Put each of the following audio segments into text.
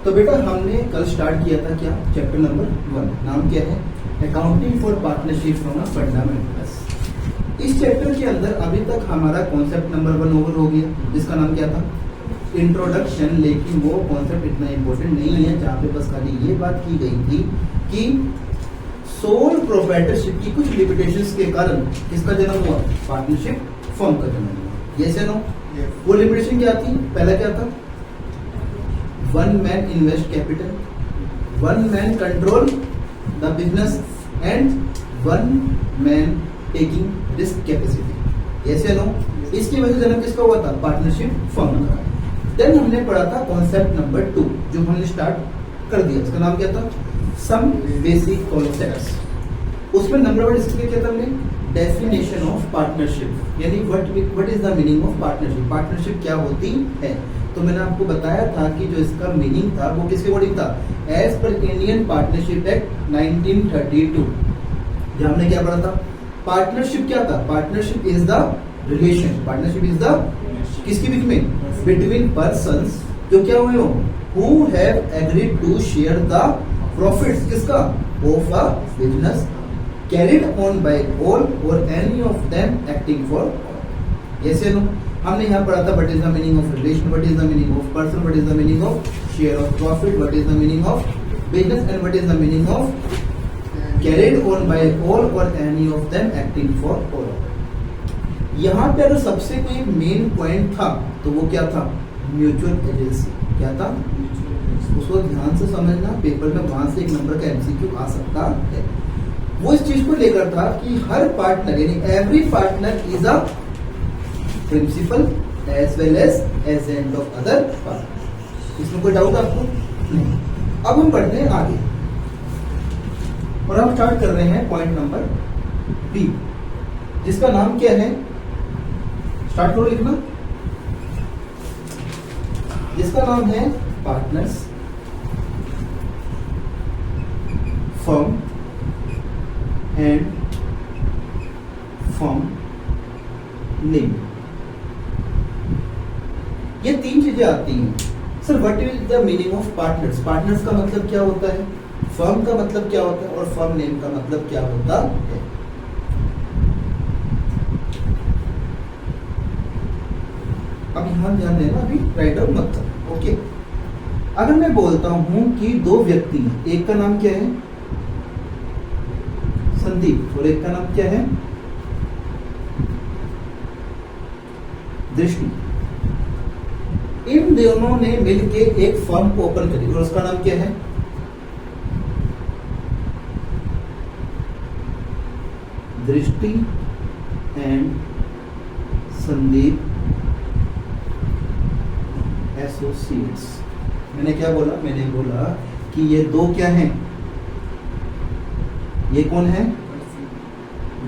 तो बेटा हमने कल स्टार्ट किया था क्या, चैप्टर नंबर 1, नाम क्या है, accounting for partnership from fundamentals. इस चैप्टर के अंदर अभी तक हमारा कॉन्सेप्ट नंबर 1 ओवर हो गया, जिसका नाम क्या था, इंट्रोडक्शन। लेकिन वो कॉन्सेप्ट इतना इंपॉर्टेंट नहीं है, जहाँ पे बस खाली ये बात की गई थी कि सोल प्रोप्राइटरशिप की कुछ लिमिटेशंस के कारण किसका जन्म हुआ, पार्टनरशिप फर्म का जन्म हुआ। यस या नो? वो लिमिटेशन क्या थी, पहला क्या था, one man invest capital, one man control the business and one man taking risk capacity. Yes या नो? इसकी वजह से जन्म किसका हुआ था, पार्टनरशिप फर्म का। देन हमने पढ़ा था कॉन्सेप्ट नंबर 2, जो हमने स्टार्ट कर दिया, उसका नाम क्या था, सम बेसिक कॉन्सेप्ट्स। उसमें नंबर 1 इसके क्या था हमने, डेफिनेशन ऑफ पार्टनरशिप, यानी what is the meaning of partnership, partnership क्या होती है। तो मैंने आपको बताया था कि जो इसका मीनिंग था वो किसके अकॉर्डिंग था, as per Indian Partnership Act 1932। जहां हमने क्या पढ़ा था, पार्टनरशिप क्या था, partnership is the relation, partnership is the किसके बीच में, बिटवीन पर्संस जो क्या हुए हो, who have agreed to share the profits किसका, of a business carried on by all और any of them acting for all. Yes या नो? हमने यहाँ पढ़ा था what is the meaning of relation, what is the meaning of person, what is the meaning of share of profit, what is the meaning of business and what is the meaning of carried on by all और any of them acting for all. यहाँ पे अगर सबसे कोई main point था तो वो क्या था, म्यूचुअल एजेंसी। क्या था, उसको ध्यान से समझना, पेपर में वहां से एक नंबर का एमसीक्यू आ सकता है। वो इस चीज को लेकर था कि हर पार्टनर यानी every partner is a principal as well as agent of other partner. इसमें कोई डाउट आपको नहीं। अब हम बढ़ते हैं आगे और हम स्टार्ट कर रहे हैं पॉइंट नंबर बी, जिसका नाम क्या है, स्टार्ट करो लिखना, जिसका नाम है partners firm and firm name. ये 3 चीजें आती हैं। Sir what is the meaning of partners, partners का मतलब क्या होता है, फर्म का मतलब क्या होता है और फर्म नेम का मतलब क्या होता है। अब यहां ध्यान देना, अभी राइट डाउन मत करो, ओके। अगर मैं बोलता हूं कि 2 व्यक्ति, एक का नाम क्या है संदीप और एक का नाम क्या है दृष्टि, इन दोनों ने मिलके एक फर्म को ओपन करी और उसका नाम क्या है, दृष्टि एंड संदीप एसोसिएट्स। मैंने क्या बोला, मैंने बोला कि ये 2 क्या हैं, ये कौन है,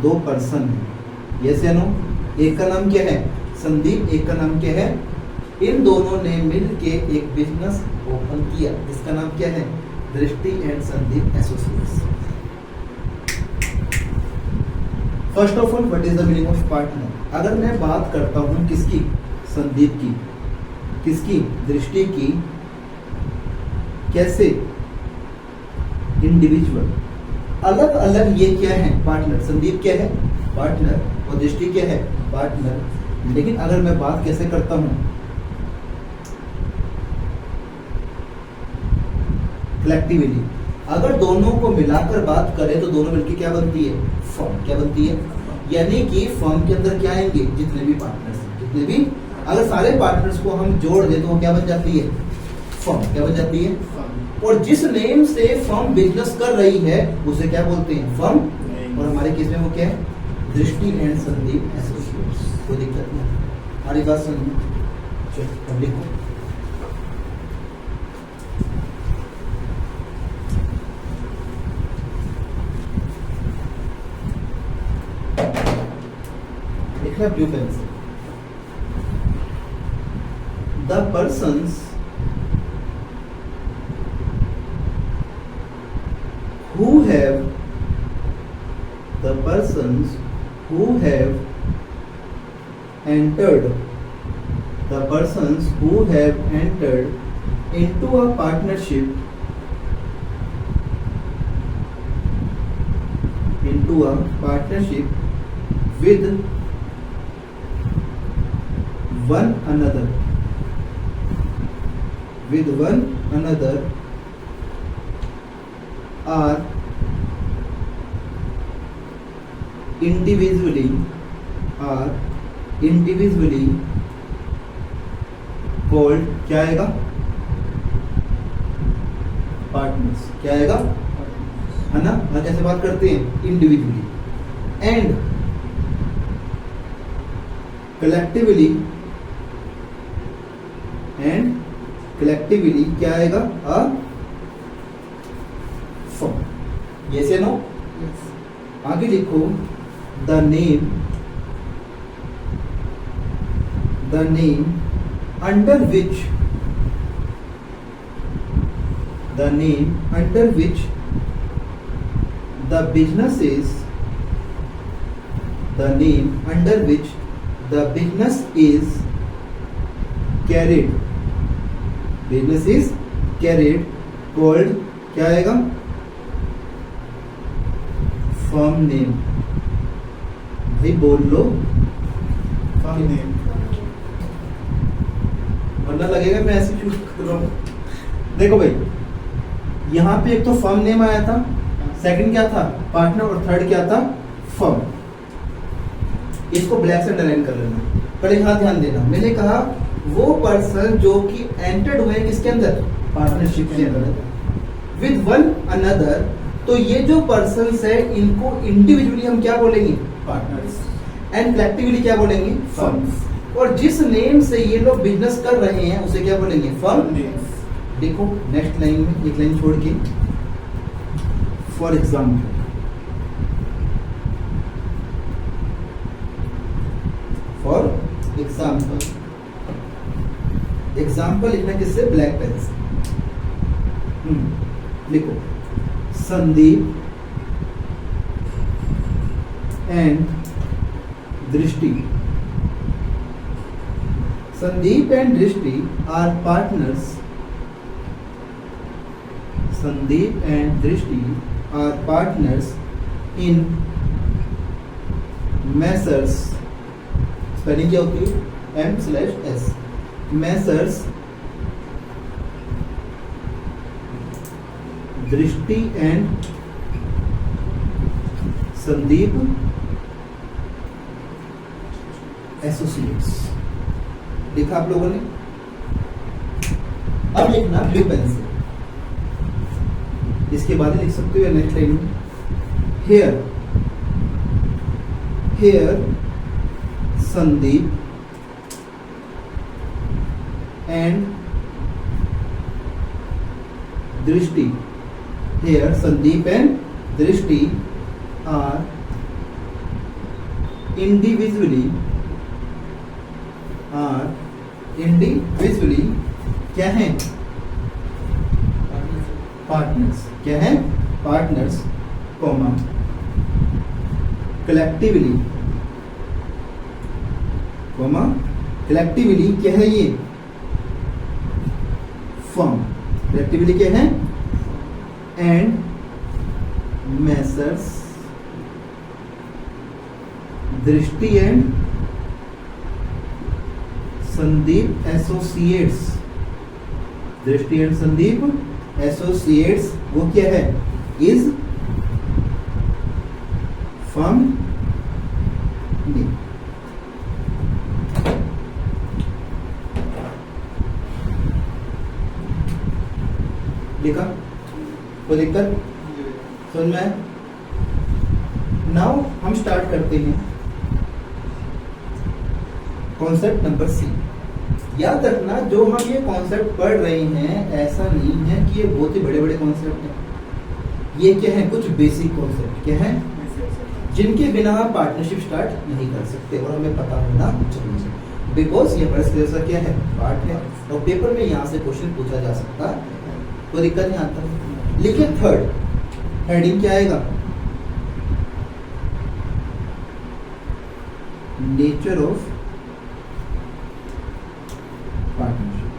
2 पर्सन है। यस या नो? एक का नाम क्या है संदीप, एक का नाम क्या है, इन दोनों ने मिलके एक बिजनेस ओपन किया जिसका नाम क्या है, दृष्टि and Sandeep associates. First of all what is the meaning of partner. अगर मैं बात करता हूं किसकी, संदीप की, किसकी, दृष्टि की, कैसे, इंडिविजुअल, अलग अलग ये क्या है, पार्टनर। संदीप क्या है, पार्टनर, और दृष्टि क्या है, पार्टनर। लेकिन अगर मैं बात कैसे करता हूं, कलेक्टिवली, अगर दोनों को मिलाकर बात करें तो दोनों मिलकर क्या बनती है, फर्म। क्या बनती है, यानी कि फर्म के अंदर क्या आएंगे, जितने भी पार्टनर्स, जितने भी, अगर सारे पार्टनर्स को हम जोड़ दें तो वो क्या बन जाती है, फर्म। क्या बन जाती है, और जिस नेम से फर्म बिजनेस कर रही है उसे क्या बोलते हैं, फर्म। और हमारे केस में वो क्या है, दृष्टि एंड संदीप एसोसिएट्स। कोई दिक्कत नहीं, हमारी बात सुनिए, चलो लिखो। लिखना ब्लू पेन से, the persons who have entered into a partnership with one another are individually called क्या आएगा? पार्टनर्स। क्या आएगा? है ना? हम कैसे बात करते हैं? इंडिविजुअली। एंड कलेक्टिवली क्या आएगा? A firm. यस या नो? आगे लिखो the name under which the business is carried called क्या आएगा? Firm name. भाई बोल लो फर्म नेम, वरना लगेगा मैं ऐसे चूज कर रहा हूं। देखो भाई, यहां पे एक तो फर्म नेम आया था, सेकंड क्या था? पार्टनर, और थर्ड क्या था? फर्म। इसको ब्लैक से अंडरलाइन कर लेना। पर यहां ध्यान देना, मैंने कहा वो पर्सन जो कि एंटर्ड हुए किसके अंदर? पार्टनरशिप के अंदर विद वन अनदर। तो ये जो पर्सन है इनको इंडिविजुअली हम क्या बोलेंगे? पार्टनर्स। एंड कलेक्टिवली क्या बोलेंगे? फर्म्स। और जिस नेम से ये लोग बिजनेस कर रहे हैं उसे क्या बोलेंगे? फर्म। देखो नेक्स्ट लाइन में एक लाइन छोड़ के, फॉर एग्जाम्पल लिखना किससे? ब्लैक पेन से। लिखो संदीप एंड दृष्टि। Sandeep and Drishti are partners. In Messrs. Spelling क्या होती है? M/S. Messrs. दृष्टि एंड संदीप एसोसिएट्स। लिखा आप लोगों ने? अब लिखना ब्लू पेन से। इसके बाद लिख सकते हो नेक्स्ट लाइन में, हेयर संदीप एंड दृष्टि। हेयर संदीप एंड दृष्टि आर individually क्या है? पार्टनर्स। क्या है? पार्टनर्स, कॉमा कलेक्टिवली क्या है? ये फर्म। कलेक्टिवली क्या है? एंड मेसर्स दृष्टि एंड संदीप एसोसिएट्स। दृष्टि एंड संदीप एसोसिएट्स वो क्या है? Is firm name. लिखा? कोई दिक्कत? समझ में? नाउ हम स्टार्ट करते हैं कॉन्सेप्ट नंबर सी। याद रखना जो हम ये कॉन्सेप्ट पढ़ रहे हैं ऐसा नहीं है कि ये बहुत ही बड़े बड़े कॉन्सेप्ट हैं। ये क्या है? कुछ बेसिक कॉन्सेप्ट। क्या है? जिनके बिना आप पार्टनरशिप स्टार्ट नहीं कर सकते और हमें पता होना चाहिए, बिकॉज ये बड़े जैसा क्या है? पार्ट है और पेपर में यहाँ से क्वेश्चन पूछा जा सकता है, कोई दिक्कत नहीं आता। लेकिन थर्ड हेडिंग क्या आएगा? Nature of partnership.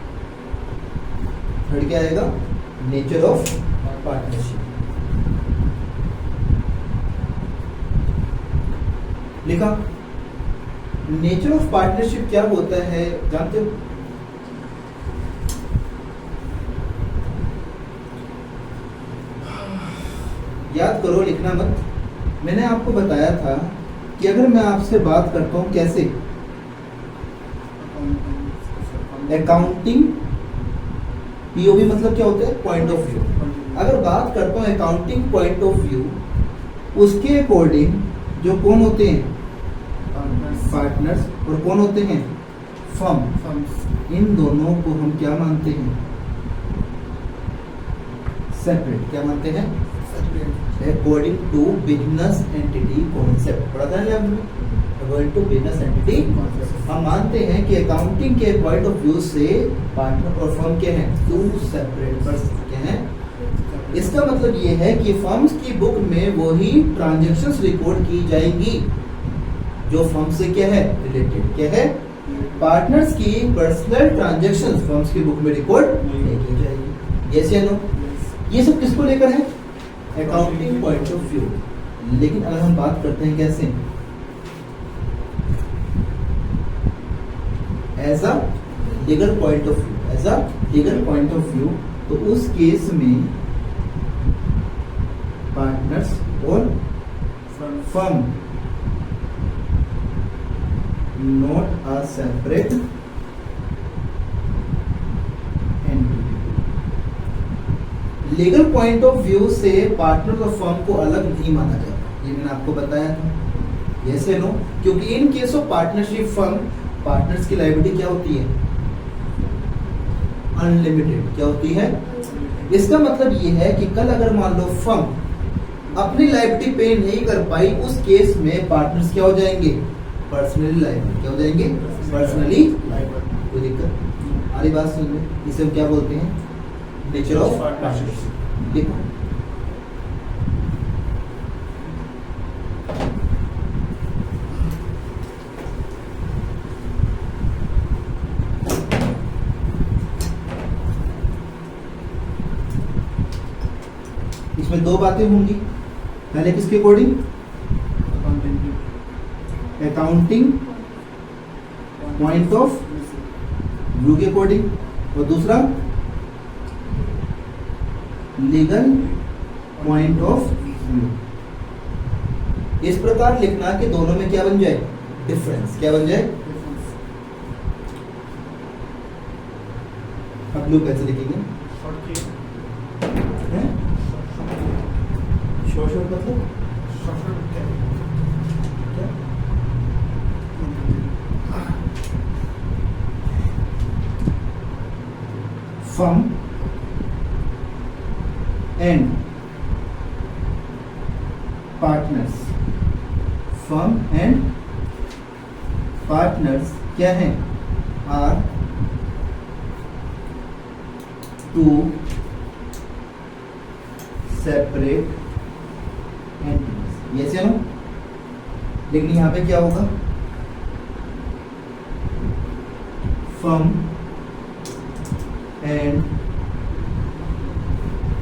फिर क्या आएगा, नेचर ऑफ पार्टनरशिप लिखा। नेचर ऑफ पार्टनरशिप क्या होता है जानते हो? याद करो, लिखना मत। मैंने आपको बताया था कि अगर मैं आपसे बात करता हूं कैसे, अकाउंटिंग, पीओवी मतलब क्या होता है, पॉइंट ऑफ व्यू। अगर बात करता हूं अकाउंटिंग पॉइंट ऑफ व्यू, उसके अकॉर्डिंग जो कौन होते हैं, पार्टनर्स, और कौन होते हैं, फर्म, इन दोनों को हम क्या मानते हैं, सेपरेट। क्या मानते हैं, according to business entity concept. पढ़ा था ना आपने, अकॉर्डिंग टू बिजनेस एंटिटी हम मानते हैं कि अकाउंटिंग के पॉइंट ऑफ व्यू से पार्टनर और फर्म के हैं टू सेपरेट पर्सन के हैं। इसका मतलब ये है कि फर्म्स की बुक में वही ट्रांजैक्शंस रिकॉर्ड की जाएंगी जो फर्म से क्या है, रिलेटेड। क्या है, पार्टनर्स की पर्सनल ट्रांजैक्शंस फर्म्स की बुक में रिकॉर्ड नहीं की जाएगी। यस या नो? ये सब किसको लेकर है, अकाउंटिंग पॉइंट ऑफ व्यू। लेकिन अगर हम बात करते हैं कैसे, as a legal point of view, as a legal point of view, तो उस केस में पार्टनर्स और firm not a separate entity. Legal point of view से पार्टनर और फर्म को अलग नहीं माना जाता, ये मैंने आपको बताया था। यस या नो? क्योंकि in case of partnership firm, partners की लायबिलिटी क्या होती है, अनलिमिटेड। क्या होती है? इसका मतलब ये है कि कल अगर मान लो फर्म अपनी लायबिलिटी पे नहीं कर पाई, उस केस में पार्टनर्स क्या हो जाएंगे, पर्सनली लायबल। क्या हो जाएंगे, पर्सनली लायबल। कोई दिक्कत? हमारी बात सुन लो, इसे हम क्या बोलते हैं, नेचर ऑफ पार्टनरशिप। देखो इसमें दो बातें होंगी। पहले किसके according, accounting point of view के अकॉर्डिंग, और दूसरा लीगल पॉइंट ऑफ व्यू। इस प्रकार लिखना कि दोनों में क्या बन जाए, डिफरेंस। क्या बन जाए? अब लोग कैसे लिखेंगे, शॉर्ट मतलब firm and partners, firm and partners क्या है, are two separate entities. Yes या नो? लेकिन यहां पे क्या होगा, firm and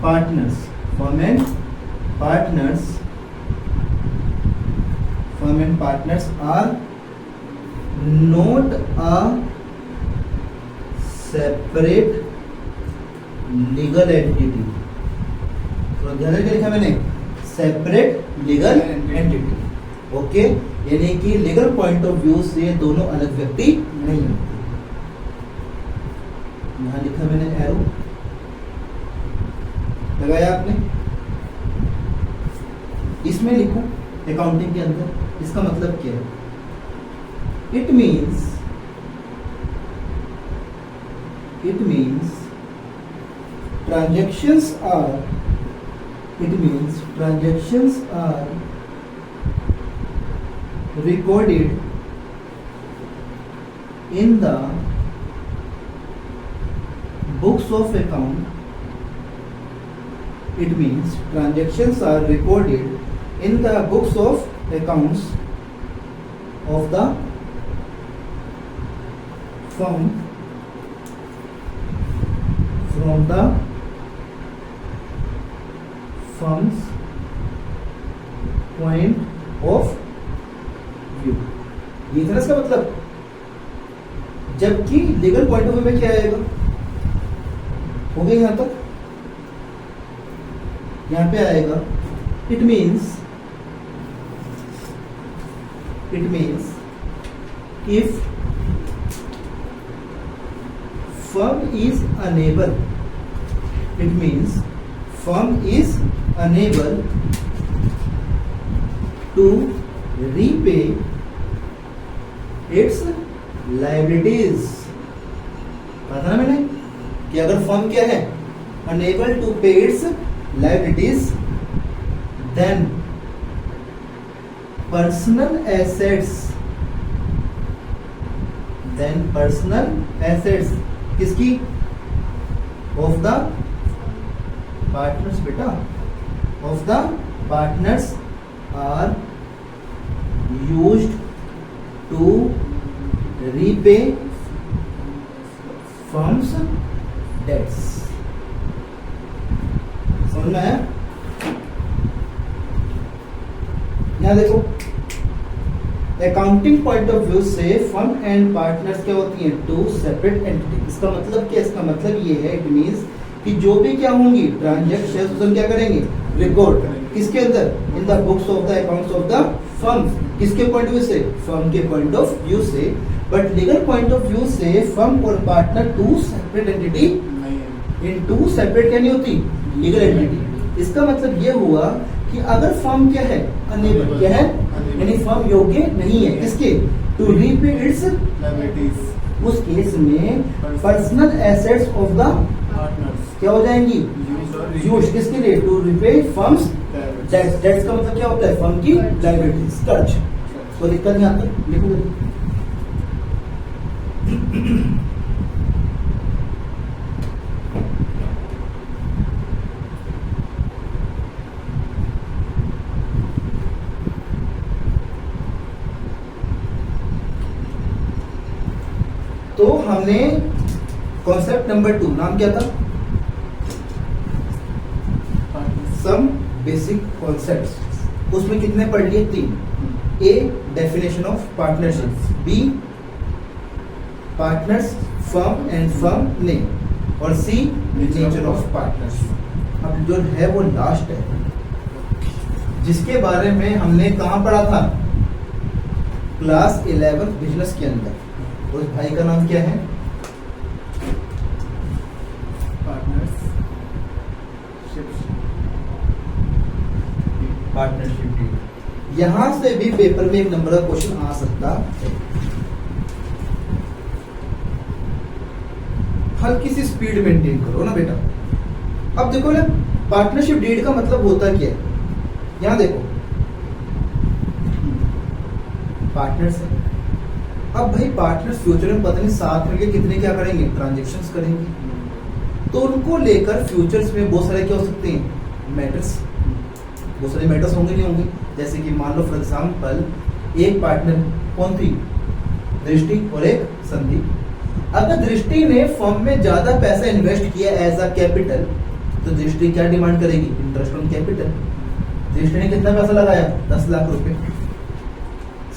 partners, firm and partners, firm and partners are not a separate legal entity. तो ध्यान रखिए, लिखा मैंने सेपरेट लीगल एंटिटी। ओके, यानी कि लीगल पॉइंट ऑफ व्यू से दोनों अलग व्यक्ति नहीं होते। यहां लिखा मैंने एरो, लगाया आपने, इसमें लिखो अकाउंटिंग के अंदर। इसका मतलब क्या है, it means transactions are, it means transactions are recorded in the books of account. It means transactions are recorded in the books of accounts of the firm from the firms point of view, ये था ना इसका मतलब। जबकि legal point of view में क्या आएगा, हो गया यहां तक, यहां पे आएगा it means if firm is unable, it means firm is unable to repay its liabilities। कहा था ना मैंने कि अगर फर्म क्या है, unable to pay its liabilities, then personal assets किसकी, ऑफ द पार्टनर्स, बेटा of the partners are used to repay firms debts. समझ में आया? यहां देखो, अकाउंटिंग पॉइंट ऑफ व्यू से फर्म एंड पार्टनर्स क्या होती हैं, टू सेपरेट एंटिटी। इसका मतलब क्या, इसका मतलब ये है, इट मींस कि जो भी क्या होंगी ट्रांजैक्शंस हम क्या करेंगे, रिकॉर्ड किसके अंदर, in the books of the accounts of the firm. किसके पॉइंट ऑफ व्यू से, फर्म के पॉइंट ऑफ व्यू से। But legal point of view से फर्म और partner two separate entity, in two separate क्या नहीं होती, लीगल एंटिटी। इसका मतलब ये हुआ कि अगर फर्म क्या है, अनेबल क्या है, यानी फर्म योग्य नहीं है किसके, टू रीपे इट्स लायबिलिटीज, उस केस में personal assets of the partners क्या हो जाएंगी, यूज किसके लिए, to repay firms debts. Debts का मतलब क्या होता है, फर्म की लायबिलिटीज, कर्ज। कोई दिक्कत नहीं आता, लिखो। तो हमने कॉन्सेप्ट नंबर 2 नाम क्या था, सम बेसिक कॉन्सेप्ट्स, उसमें कितने पढ़ लिए, 3। A definition of partnership, B partners firm and firm name, और सी नेचर ऑफ पार्टनरशिप। अब जो है वो लास्ट है, जिसके बारे में हमने कहां पढ़ा था, क्लास 11 बिजनेस के अंदर। उस भाई का नाम क्या है, पार्टनरशिप डीड। यहां से भी पेपर में एक नंबर का क्वेश्चन आ सकता है। हल्की सी स्पीड मेंटेन करो ना बेटा। अब देखो ना, पार्टनरशिप डीड का मतलब होता क्या है, यहां देखो पार्टनर्स है। अब भाई पार्टनर्स फ्यूचर में पता नहीं साथ मिलकर कितने क्या करेंगे, ट्रांजेक्शन्स करेंगे। तो उनको लेकर फ्यूचर्स में बहुत सारे क्या हो सकते हैं, मैटर्स, बहुत सारे मैटर्स होंगे नहीं होंगे। जैसे कि मान लो फॉर एग्जाम्पल, एक पार्टनर कौन थी, दृष्टि और एक संदीप। अगर दृष्टि ने फर्म में ज्यादा पैसा इन्वेस्ट किया एज अ कैपिटल, तो दृष्टि क्या डिमांड करेगी, इंटरेस्ट ऑन कैपिटल। दृष्टि ने कितना पैसा लगाया, 10 लाख रुपए।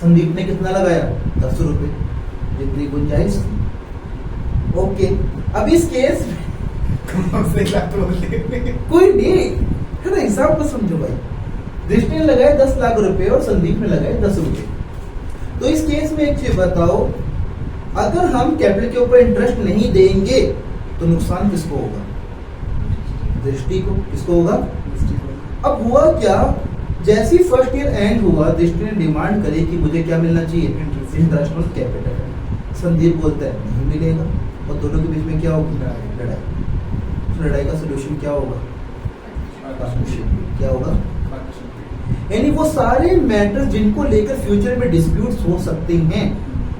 संदीप ने कितना लगाया, 10 रुपए, जितनी गुंजाइश थी। ओके, अब इस केस में कोई नहीं है ना, हिसाब को समझो भाई। दृष्टि ने लगाए 10 लाख रुपए और संदीप ने लगाए 10 रुपए। तो इस केस में एक चीज बताओ, अगर हम कैपिटल के ऊपर इंटरेस्ट नहीं देंगे तो नुकसान किसको होगा, दृष्टि को। किसको होगा, अब हुआ क्या, जैसी फर्स्ट ईयर एंड हुआ, दृष्टि ने डिमांड करी कि मुझे क्या मिलना चाहिए, इंटरेस्ट ऑन कैपिटल। संदीप बोलता है नहीं मिलेगा, और दोनों के बीच में क्या होगी, लड़ाई। तो लड़ाई का सोल्यूशन क्या होगा, क्या होगा, यानी वो सारे मैटर्स जिनको लेकर फ्यूचर में डिस्प्यूट्स हो सकते हैं,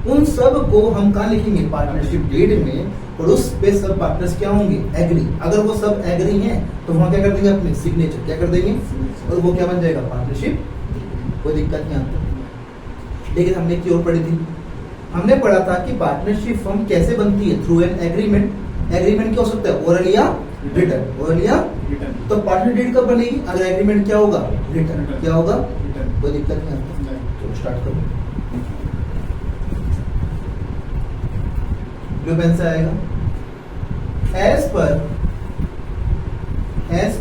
उन सब को हम कहाँ लिखेंगे, पार्टनरशिप डीड में। और उस पे सब पार्टनर्स क्या होंगे, एग्री। अगर वो सब एग्री हैं तो वहां क्या कर देंगे, अपने सिग्नेचर क्या कर देंगे, और वो क्या बन जाएगा, पार्टनरशिप। कोई दिक्कत नहीं आता। लेकिन हमने की और पढ़ी थी, हमने पढ़ा था कि पार्टनरशिप फर्म कैसे बनती है, थ्रू एन एग्रीमेंट। एग्रीमेंट क्या हो सकता है, ओरल या रिटन, ओरल या रिटर्न। तो पार्टनर डीड कब बनेगी, अगर एग्रीमेंट क्या होगा, रिटन, रिटन। क्या होगा, रिटर्न। कोई दिक्कत नहीं आता। तो स्टार्ट करो, ब्लू पेन से आएगा। As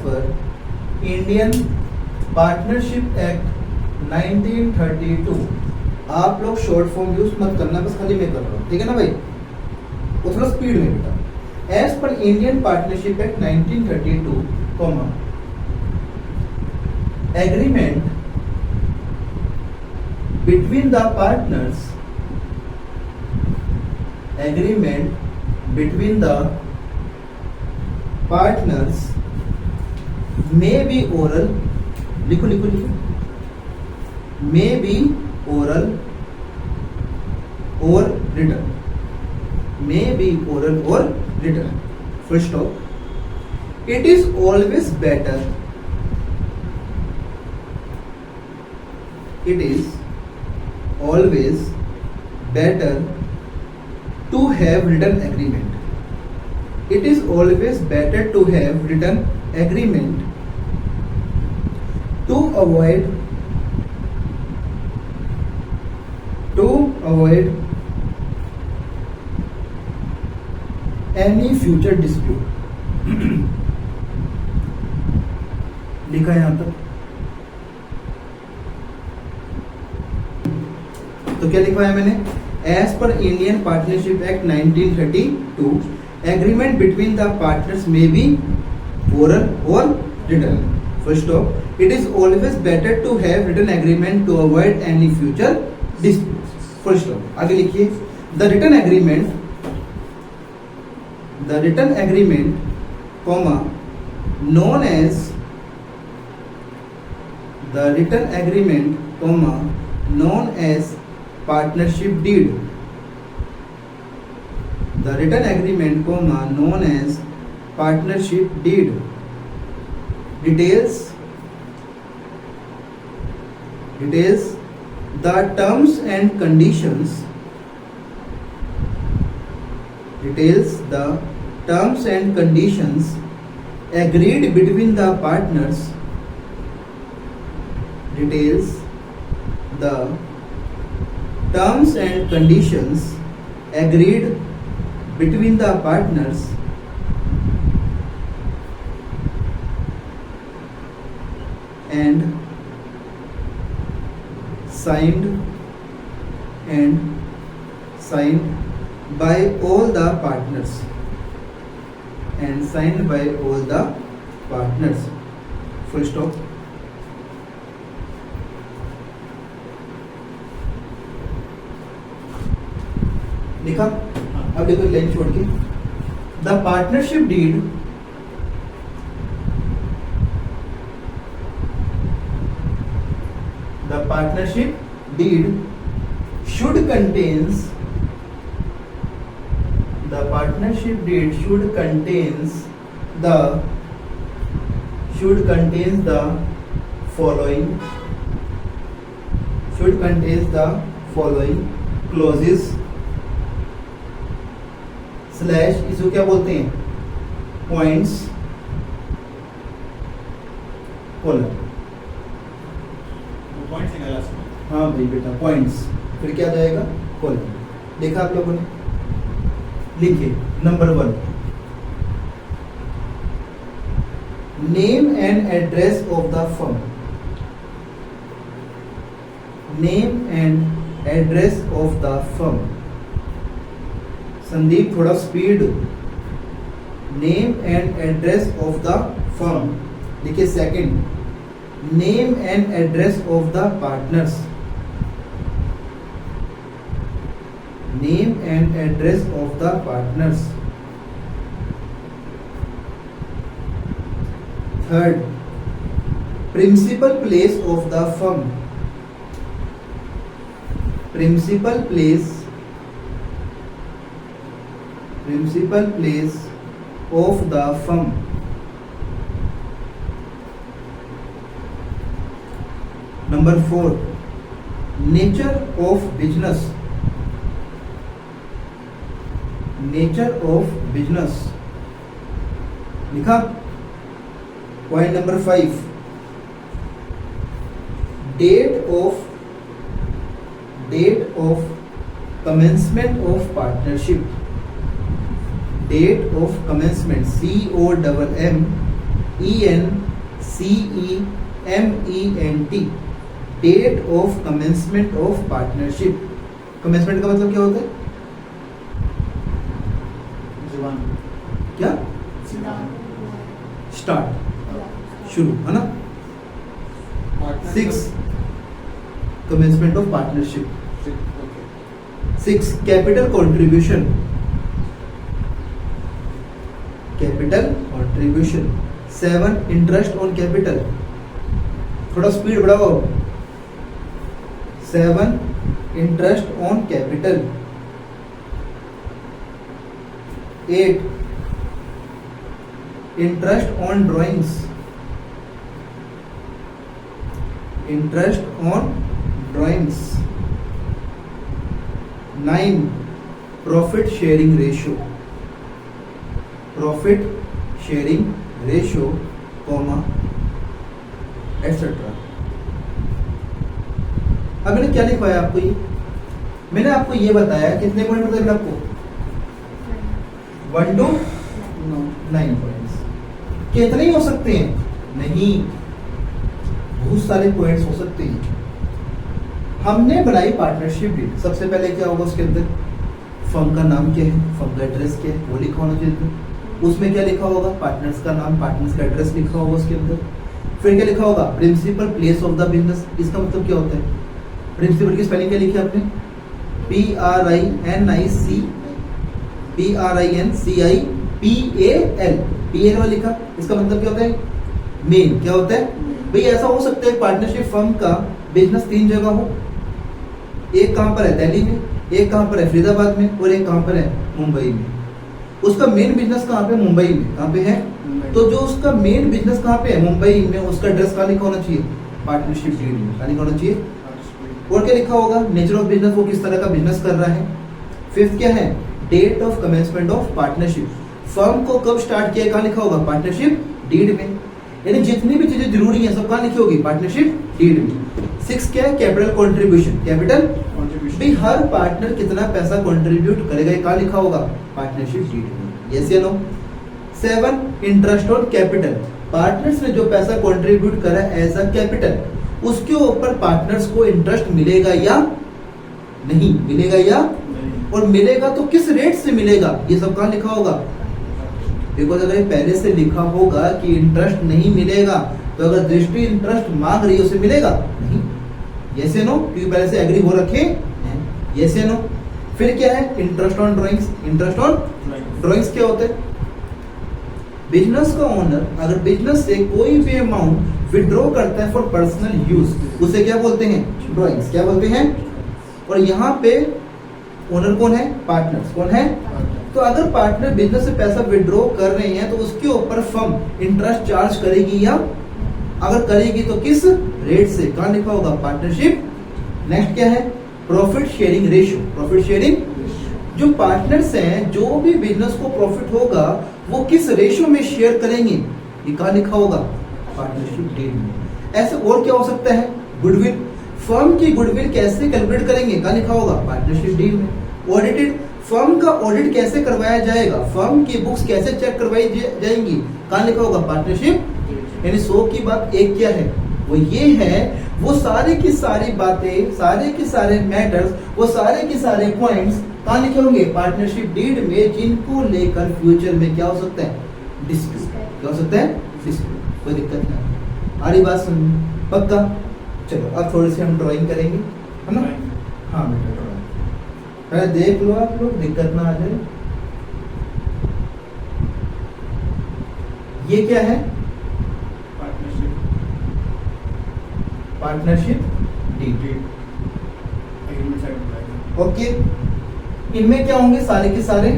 per Indian Partnership Act 1932, आप लोग शॉर्ट फॉर्म यूज मत करना, बस खाली मैं कर रहा हूं, ठीक है ना भाई, वो थोड़ा स्पीड में बेटा। As per Indian Partnership Act 1932, comma, agreement between the partners, agreement between the partners may be oral, लिखो लिखो लिखो, may be oral or written, may be oral or written, full stop। it is always better, it is always better to have written agreement, it is always better to have written agreement to avoid any future dispute। लिखा है यहां तक, तो क्या लिखवाया मैंने, As per Indian Partnership Act 1932, agreement between the partners may be oral or written. First off, it is always better to have written agreement to avoid any future disputes. First off, आगे लिखिए, the written agreement, comma, known as the written agreement, comma, known as partnership deed, the written agreement, comma, known as partnership deed, details the terms and conditions, agreed between the partners, terms and conditions agreed between the partners and signed by all the partners, full stop। लिखा, अब देखो line छोड़ के, the partnership deed should contains the following clauses slash, इसको क्या बोलते हैं, points, colon, हाँ भाई बेटा पॉइंट्स, फिर क्या जाएगा, कोलन। देखा आप लोगों ने, लिखिए number 1, name and address of the firm, name and address of the firm, Sandeep थोड़ा speed, name and address of the firm, देखिए second, name and address of the partners, name and address of the partners, third, principal place of the firm, principal place of the firm, number 4, nature of business, लिखा। Point number 5, date of commencement of partnership, date of commencement, CONNENCEMENT, date of commencement of partnership. Commencement का मतलब क्या होता है? क्या? Start, शुरू, है ना। 6, commencement of partnership. 6, capital contribution, capital contribution. 7, interest on capital, थोड़ा स्पीड बढ़ाओ। 7, interest on capital. 8, interest on drawings, interest on drawings. 9, profit sharing ratio, profit sharing ratio, comma etcetera. अब मैंने क्या लिखवाया आपको? ये मैंने आपको ये बताया, कितने पॉइंट बताए आपको? 1 to 9 पॉइंट्स। कितने ही हो सकते हैं? नहीं, बहुत सारे पॉइंट्स हो सकते हैं। हमने बनाई पार्टनरशिप डीड। सबसे पहले क्या होगा उसके अंदर? फर्म का नाम क्या है, फर्म का एड्रेस क्या है, वो लिखा होना चाहिए। उसमें क्या लिखा होगा? पार्टनर्स का नाम, पार्टनर्स का एड्रेस लिखा होगा उसके अंदर। फिर क्या लिखा होगा? Principal place of the business. इसका मतलब क्या होता है? प्रिंसिपल की स्पेलिंग क्या लिखी आपने? PRINCIPAL, PAL वाला लिखा। इसका मतलब क्या होता है? मेन। क्या होता है भाई? ऐसा हो सकता है पार्टनरशिप फर्म का बिजनेस 3 जगह हो। एक कहां पर है? दिल्ली में, एक कहां पर है? फरीदाबाद में, और एक कहां पर है? मुंबई में। उसका मेन बिजनेस कहां पे? मुंबई में। कहां पे है? तो जो उसका मेन बिजनेस कहां पे है? मुंबई में। उसका एड्रेस कहां लिखा होना चाहिए? पार्टनरशिप डीड में। कहां लिखा होना चाहिए? और क्या लिखा होगा? नेचर ऑफ बिजनेस, वो किस तरह का बिजनेस कर रहा है। 5th क्या है? Date of commencement of partnership, firm को कब स्टार्ट किया, कहां लिखा होगा? पार्टनरशिप डीड में। यानी जितनी भी चीजें जरूरी है सब कहां लिखी होगी? पार्टनरशिप डीड में। 6 क्या है? कैपिटल कंट्रीब्यूशन, कैपिटल भी हर पार्टनर कितना पैसा कंट्रीब्यूट करेगा, ये कहां लिखा होगा? पार्टनरशिप डीड में। यस या no? 7, interest on capital, partners ने जो पैसा कंट्रीब्यूट करा एज अ कैपिटल, उसके ऊपर पार्टनर्स को इंटरेस्ट मिलेगा या नहीं मिलेगा, या नहीं। और मिलेगा तो किस रेट से मिलेगा, ये सब कहां लिखा होगा? बिकॉज अगर पहले से लिखा होगा कि इंटरेस्ट नहीं मिलेगा, तो अगर दृष्टि इंटरेस्ट मांग रही है उसे मिलेगा नहीं। यस या नो? क्योंकि पहले से एग्री हो रखे हैं। यस या नो? फिर क्या है? Interest on drawings, interest on drawings क्या होता है? बिजनेस का ओनर अगर बिजनेस से कोई भी अमाउंट विड्रॉ करता है फॉर पर्सनल यूज, उसे क्या बोलते हैं? ड्राइंग्स। क्या बोलते हैं? और यहाँ पे ओनर कौन है? पार्टनर्स। कौन है? तो अगर पार्टनर बिजनेस से पैसा विड्रॉ कर रहे हैं तो उसके ऊपर फर्म इंटरेस्ट चार्ज करेगी, या अगर करेगी तो किस रेट से, कहां लिखा होगा? पार्टनरशिप। नेक्स्ट क्या है? Profit sharing ratio, profit sharing. जो पार्टनर्स हैं, जो भी बिजनेस को प्रॉफिट होगा वो किस रेशियो में शेयर करेंगे, ये कहां लिखा होगा? पार्टनरशिप डीड में। ऐसे और क्या हो सकता है? गुडविल, फर्म की गुडविल कैसे कैलकुलेट करेंगे, कहां लिखा होगा? पार्टनरशिप डीड में। ऑडिटेड, फर्म का ऑडिट कैसे करवाया जाएगा, फर्म की बुक्स कैसे चेक करवाई जाएंगी, कहां लिखा होगा? पार्टनरशिप। यानी 100 की बात एक क्या है? वो ये है, वो सारे की सारी बातें, सारे के सारे मैटर्स, वो सारे के सारे पॉइंट्स कहां लिखे होंगे? पार्टनरशिप डीड में, जिनको लेकर फ्यूचर में क्या हो सकता है? डिस्प्यूट। क्या हो सकता है? डिस्प्यूट। कोई दिक्कत नहीं। आ रही बात सुन? पक्का? चलो अब थोड़ी सी हम ड्राइंग करेंगे, है ना? हाँ बेटा ड्राइंग पहले देख लो आप लोग, दिक्कत ना आ जाए। ये क्या है? Partnership deed. ओके, इनमें क्या होंगे? सारे के सारे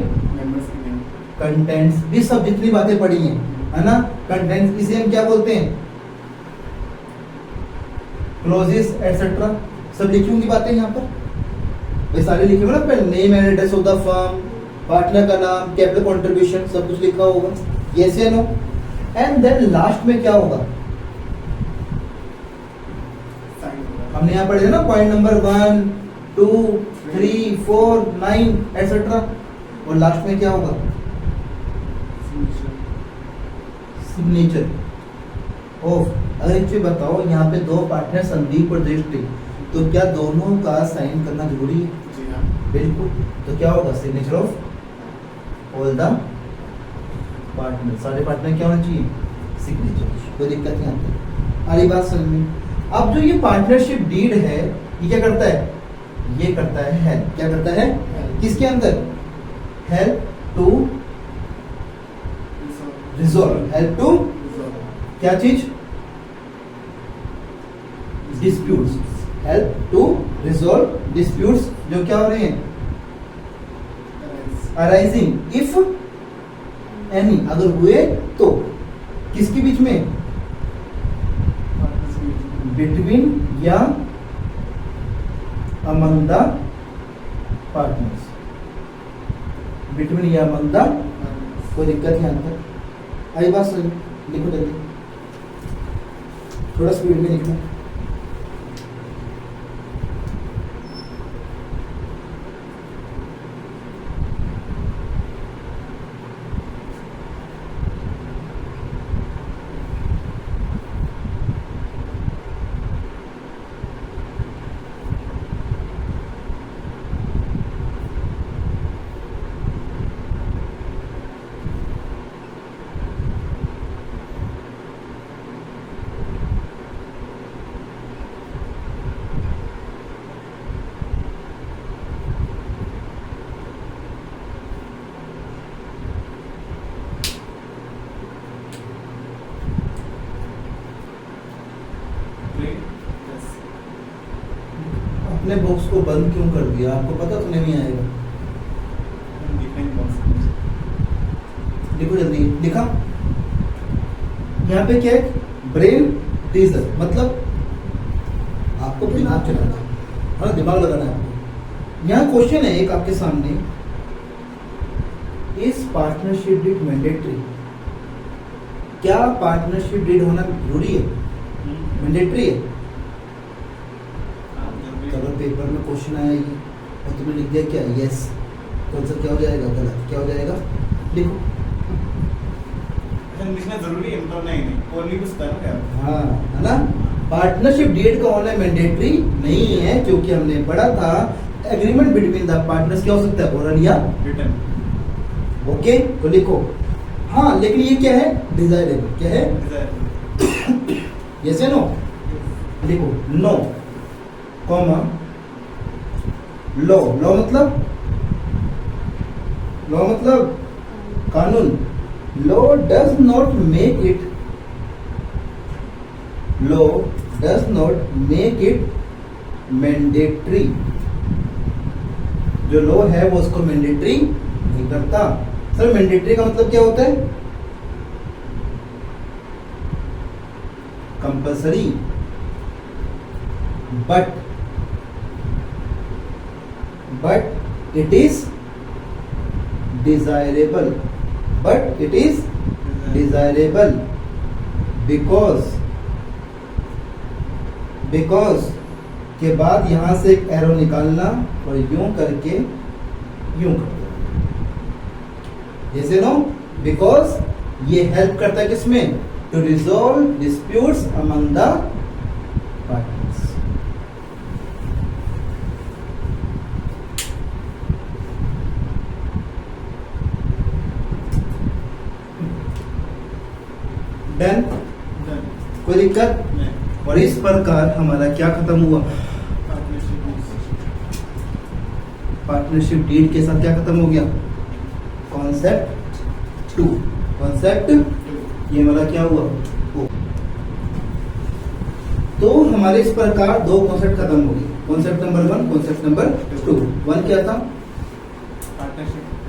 कंटेंट्स भी, सब जितनी बातें पढ़ी हैं, है ना? कंटेंट्स, इसे हम क्या बोलते हैं? क्लोजेस एटसेट्रा, सब लिखी होंगी बातें यहाँ पर। ये सारे लिखे होंगे ना पहले, name and address of the firm, partner का नाम, कैपिटल कंट्रीब्यूशन, सब कुछ लिखा होगा। यस या नो? एंड देन लास्ट में क्या होगा, हमने यहाँ पढ़े ना पॉइंट नंबर 1, 2, 3, 4, 9 एटसेट्रा, और लास्ट में क्या होगा, सिग्नेचर ऑफ। अगर एक चीज बताओ, यहाँ पे दो पार्टनर संदीप और दृष्टि, तो क्या दोनों का साइन करना जरूरी है? जी हाँ। बिल्कुल। तो क्या होगा, signature of all the partner, सारे पार्टनर क्या होना चाहिए, सिग्नेचर, कोई दिक्कत नहीं आती। अरे बात समझ में। अब जो ये पार्टनरशिप डीड है, ये क्या करता है, ये करता है हेल्प, क्या करता है, किसके अंदर, help to resolve, help to क्या चीज, disputes, help to resolve disputes जो क्या हो रहे हैं, अराइजिंग इफ एनी, अगर हुए तो, किसके बीच में, बिटवीन या अमंग द पार्टनर्स, बिटवीन या अमंग द, कोई दिक्कत नहीं आता। आई बात सुन, लिखो जल्दी, थोड़ा स्पीड में लिखना। अपने बॉक्स को बंद क्यों कर दिया, आपको पता तो नहीं आएगा। लिखो जल्दी, लिखा। यहाँ पे क्या है, ब्रेन टीजर, मतलब आपको दिमाग चलाना, हाँ दिमाग लगाना है आपको। यहाँ क्वेश्चन है एक आपके सामने, इस पार्टनरशिप डीड मैंडेटरी, क्या पार्टनरशिप डीड होना जरूरी है, मैंडेटरी है? अगर पेपर में क्वेश्चन आया ये और तुमने लिख दिया क्या, यस, तो आंसर क्या हो जाएगा, गलत, क्या हो जाएगा, लिखो। लिखना जरूरी है, मतलब नहीं और नहीं पूछता है क्या? हाँ, है ना। पार्टनरशिप डीड का होना मैंडेटरी नहीं है, क्योंकि हमने पढ़ा था एग्रीमेंट बिटवीन द पार्टनर्स क्या हो सकता है, ओरल या रिटन। ओके, तो लिखो। हाँ, लेकिन ये क्या है, डिजायरेबल, क्या है, यस या नो, लिखो नो, कॉमा लॉ, लॉ मतलब कानून, law does not make it mandatory, जो लॉ है वो उसको मैंडेटरी नहीं करता। सर मैंडेटरी का मतलब क्या होता है, compulsory, but it is desirable, because के बाद यहां से एक एरो निकालना और यूं करके यूं कर देना, जैसे नो, बिकॉज ये हेल्प करता है किसमें, to resolve disputes among the partners. Done, कोई दिक्कत? और इस प्रकार हमारा क्या खत्म हुआ, पार्टनरशिप डीड के साथ क्या खत्म हो गया, कॉन्सेप्ट 2, ये हमारा क्या हुआ, तो हमारे इस प्रकार दो कॉन्सेप्ट खत्म हो गए, कॉन्सेप्ट नंबर 1, कॉन्सेप्ट नंबर 2। 1 क्या था,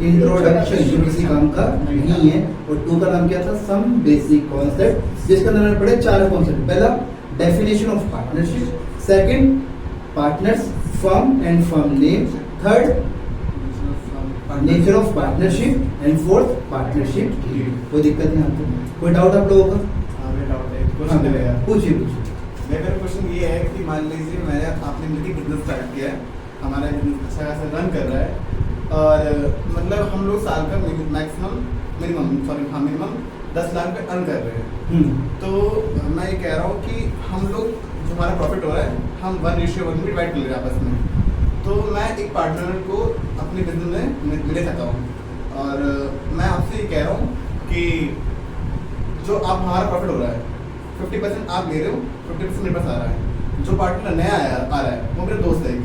इंट्रोडक्शन, जो किसी काम का नहीं है, और 2 का नाम क्या था, सम बेसिक कॉन्सेप्ट, जिसका नाम पड़े 4 कॉन्सेप्ट। पहला definition of partnership, second partners, firm and firm name, third nature of partnership and fourth partnership deed. कोई दिक्कत नहीं आपको? कोई डाउट आप लोगों का? हमें डाउट है, क्वेश्चन दे यार। पूछिए पूछिए। मेरा क्वेश्चन ये है कि मान लीजिए मैंने आपने मिलकर बिजनेस स्टार्ट किया है, हमारा बिजनेस अच्छा खासा रन कर रहा है और मतलब हम लोग साल का मिनिमम 10 लाख पे अर्न कर रहे हैं। तो मैं ये कह रहा हूँ कि हम लोग जो हमारा प्रॉफिट हो रहा है हम 1:1 में डिवाइड कर ले रहे हैं आपस में। तो मैं एक पार्टनर को अपने बिजनेस में ले सकता हूँ और मैं आपसे ये कह रहा हूँ कि जो आप हमारा प्रॉफिट हो रहा है 50% आप ले रहे हो, 50% मेरे पास आ रहा है। जो पार्टनर नया आ रहा है वो मेरा दोस्त है एक,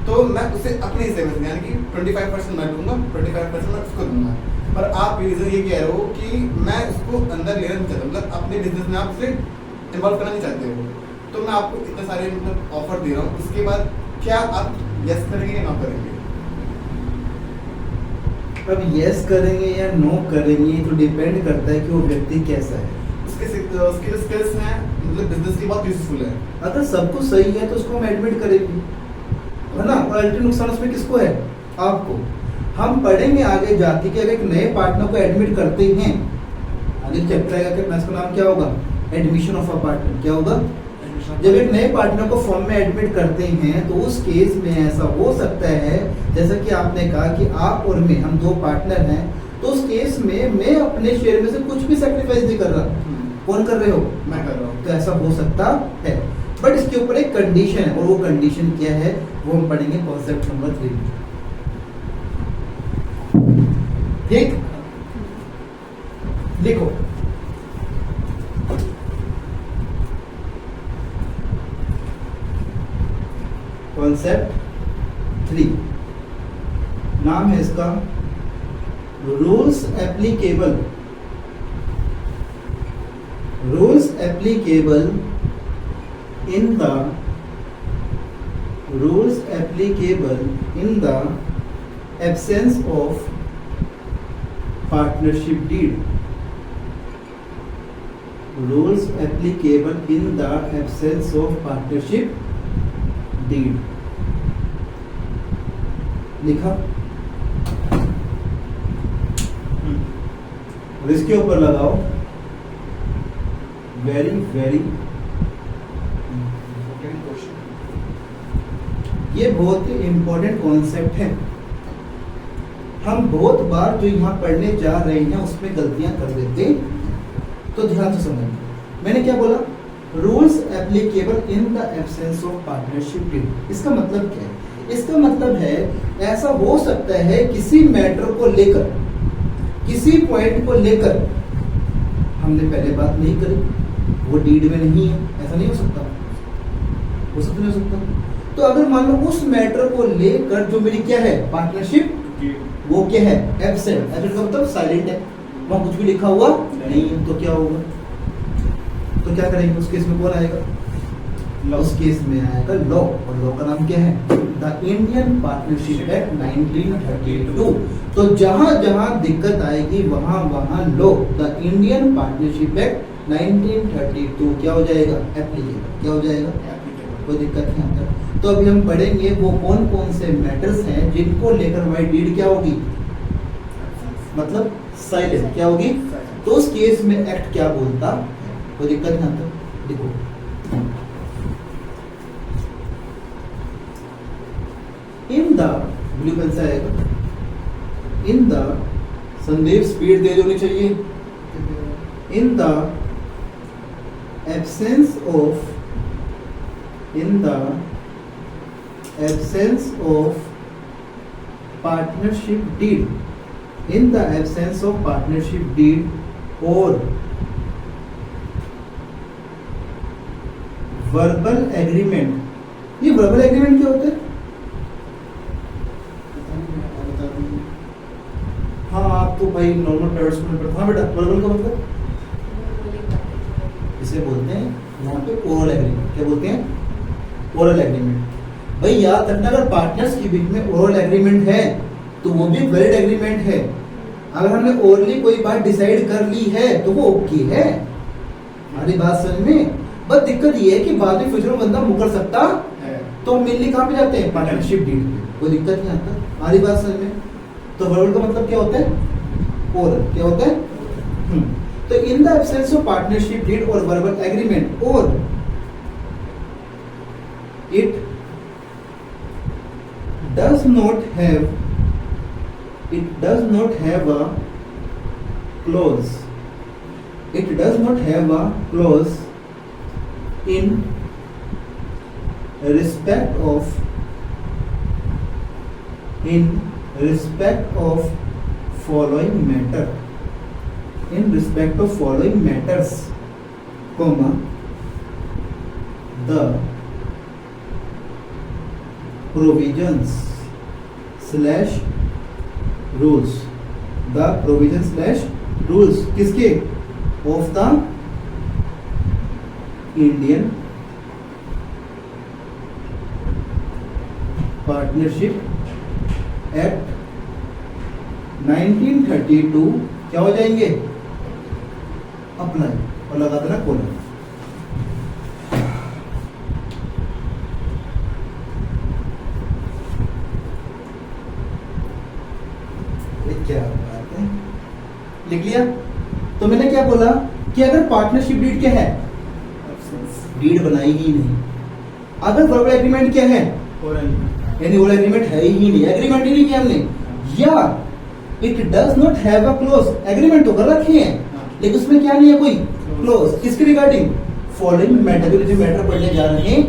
तो मैं उसे अपने हिस्से में यानी कि 25% मैं लूँगा, 25% मैं उसको दूंगा। पर आप रीजन ये कह रहे हो कि मैं उसको अंदर लेना नहीं चाहता, मतलब अपने बिजनेस में आप उसे इन्वॉल्व करना नहीं चाहते हो। तो मैं आपको इतने सारे मतलब ऑफर दे रहा हूँ, उसके बाद क्या आप यस करेंगे या नो करेंगे? अब यस करेंगे या नो करेंगे तो डिपेंड करता है कि वो व्यक्ति कैसा है, उसके स्किल्स हैं, मतलब बिजनेस की बहुत यूजफुल है। अगर सब कुछ सही है तो उसको हम एडमिट करेंगे, है ना। और अल्टीमेट नुकसान उसमें किसको है? आपको। हम पढ़ेंगे आगे जाके कि अगर एक नए पार्टनर को एडमिट करते हैं, आगे चैप्टर आएगा कि इसका नाम क्या होगा? Admission of a partner. क्या होगा? जब एक नए पार्टनर को फॉर्म में एडमिट करते हैं तो उस केस में ऐसा हो सकता है, जैसा कि आपने कहा कि आप और मैं, हम दो पार्टनर हैं, तो उस केस में मैं अपने शेयर में से कुछ भी सैक्रिफाइस नहीं कर रहा। कौन कर रहे हो? मैं कर रहा हूँ। तो ऐसा हो सकता है, बट इसके ऊपर एक कंडीशन है, और वो कंडीशन क्या है वो हम पढ़ेंगे कॉन्सेप्ट नंबर 3 में। ठीक, लिखो। कॉन्सेप्ट 3 नाम है इसका rules applicable in the absence of partnership deed. Rules applicable in the absence of partnership deed. लिखा। और इसके ऊपर लगाओ वेरी ये बहुत ही इंपॉर्टेंट कॉन्सेप्ट है। हम बहुत बार जो यहाँ पढ़ने जा रहे हैं उसमें गलतियां कर देते, तो ध्यान से समझिए। मैंने क्या बोला? Rules applicable in the absence of partnership deed. इसका मतलब क्या है? इसका मतलब है ऐसा हो सकता है किसी मैटर को लेकर, किसी पॉइंट को लेकर हमने पहले बात नहीं करी, वो डीड में नहीं है, ऐसा नहीं हो सकता? हो सकता नहीं हो सकता? तो अगर मान लो उस मैटर को लेकर जो मेरी क्या है पार्टनरशिप, वो क्या है? एब्सेंट। एब्सेंट का मतलब साइलेंट है, वहां कुछ भी लिखा हुआ नहीं है, तो क्या होगा? तो क्या करेंगे उस केस में? कौन आएगा? उस केस में आएगा लॉ, और लॉ का नाम क्या है? The Indian Partnership Act 1932। तो जहां जहां दिक्कत आएगी वहां वहां law the Indian Partnership Act 1932 क्या हो जाएगा? एप्लीकेबल। क्या हो जाएगा? कोई दिक्कत नहीं आता। तो अभी हम पढ़ेंगे वो कौन कौन से मैटर्स हैं जिनको लेकर हमारी डीड क्या होगी? मतलब साइलेंट। क्या होगी? तो उस केस में एक्ट क्या बोलता? कोई दिक्कत नहीं आता। देखो इन द ब्लू पेन से आएगा, इन द संदीप स्पीड दे देनी चाहिए। इन the absence of partnership deed, in the absence of partnership deed or verbal agreement। ये verbal agreement क्या होता है? हाँ आप तो भाई नॉर्मल प्राइवेट स्कूल में पढ़ते। हाँ बेटा, वर्बल का मतलब इसे बोलते हैं यहाँ पे ओरल एग्रीमेंट। क्या बोलते हैं? Oral agreement. भाई याद रखना, अगर पार्टनर्स के बीच में ओरल एग्रीमेंट है तो वो भी वैलिड एग्रीमेंट है। अगर हमने ओरली कोई बात डिसाइड कर ली है तो वो ओके है। हमारी बात समझ में? बस दिक्कत ये है कि बाद में फ्यूचर में बंदा मुकर सकता है, तो हम मेनली कहाँ पे जाते हैं? पार्टनरशिप डीड पे। कोई दिक्कत नहीं आता। हमारी बात समझ में? तो वर्बल का मतलब क्या होता है? ओरल। क्या होता है? तो in the absence of partnership deed और वर्बल एग्रीमेंट और it does not have a clause in respect of following matters, comma, the provisions slash rules किसके? of the Indian Partnership Act 1932 क्या हो जाएंगे? अप्लाई, और लगा देना कोलन। क्या बात है, लिख लिया? तो मैंने क्या बोला कि अगर पार्टनरशिप डीड क्या है? डीड बनाई ही नहीं। अगर वर्बल एग्रीमेंट क्या है? यानी वो एग्रीमेंट है ही नहीं, एग्रीमेंट ही नहीं किया हमने। या it does not have a close, agreement तो कर रखे हैं लेकिन उसमें क्या नहीं है कोई क्लोज, किसके रिगार्डिंग? फॉलोइंग मैटर, जो मैटर पढ़ने जा रहे हैं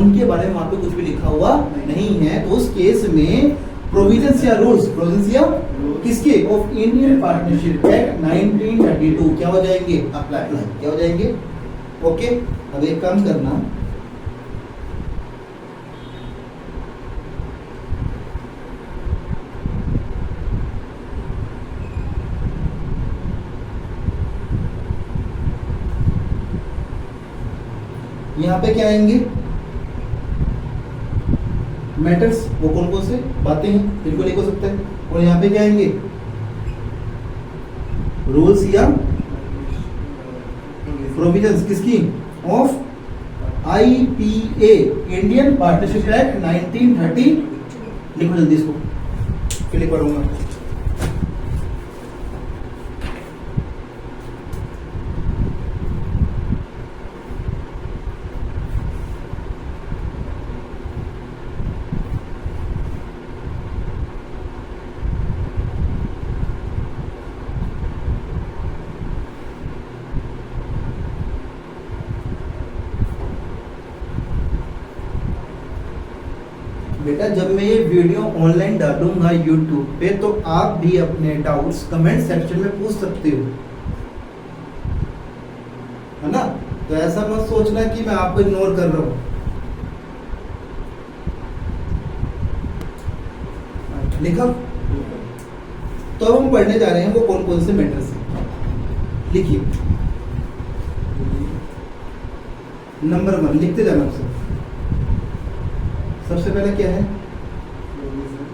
उनके बारे में वहां पे कुछ भी लिखा हुआ नहीं है। तो उस केस में प्रोविजंस या रूल्स किसके? ऑफ इंडियन पार्टनरशिप एक्ट 1932 क्या हो जाएंगे? अप्लाई। क्या हो जाएंगे? ओके। अब एक काम करना, यहां पे क्या आएंगे? मैटर्स, वो कौन कौन से बातें हैं जिनको लिख हो सकता है, और यहाँ पे क्या आएंगे? रूल्स या प्रोविजंस किसकी? Of IPA, Indian Partnership act 1930। लिखो जल्दी इसको, फिर लिख पढ़ूंगा। बेटा जब मैं ये वीडियो ऑनलाइन डालूंगा YouTube पे तो आप भी अपने डाउट्स कमेंट सेक्शन में पूछ सकते हो, है ना? तो ऐसा मत सोचना कि मैं आपको इग्नोर कर रहा हूं। लिखा? तो अब हम पढ़ने जा रहे हैं वो कौन कौन से मैटर्स हैं। लिखिए, नंबर 1 लिखते जाना आपसे। सबसे पहले क्या है?